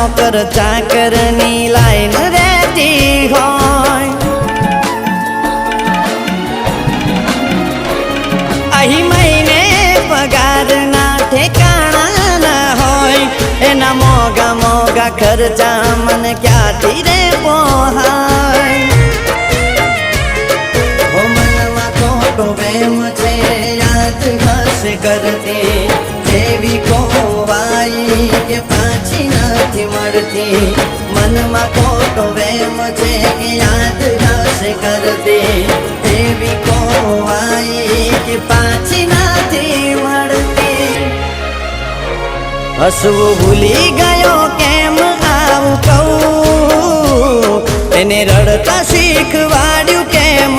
નોકર ચાકરની લાઈન રહેતી હોય અહીં મહિને પગારના ઠેકાણા ના હોય એના મોગા મોગા ખર્ચા મને ક્યાંથી રે પોહાય હો મનમાં ખોટો પ્રેમ છે યાદ હશે કરતી એવી કોવાઈ કે પાછી નથી મળતી મનમાં ખોટો પ્રેમ છે યાદ હશે કરતી એવી કોવાઈ કે પાછી નથી મળતી હસવું ભૂલી ગયો કેમ આવું કહું એને રડતા શીખવાડ્યું કેમ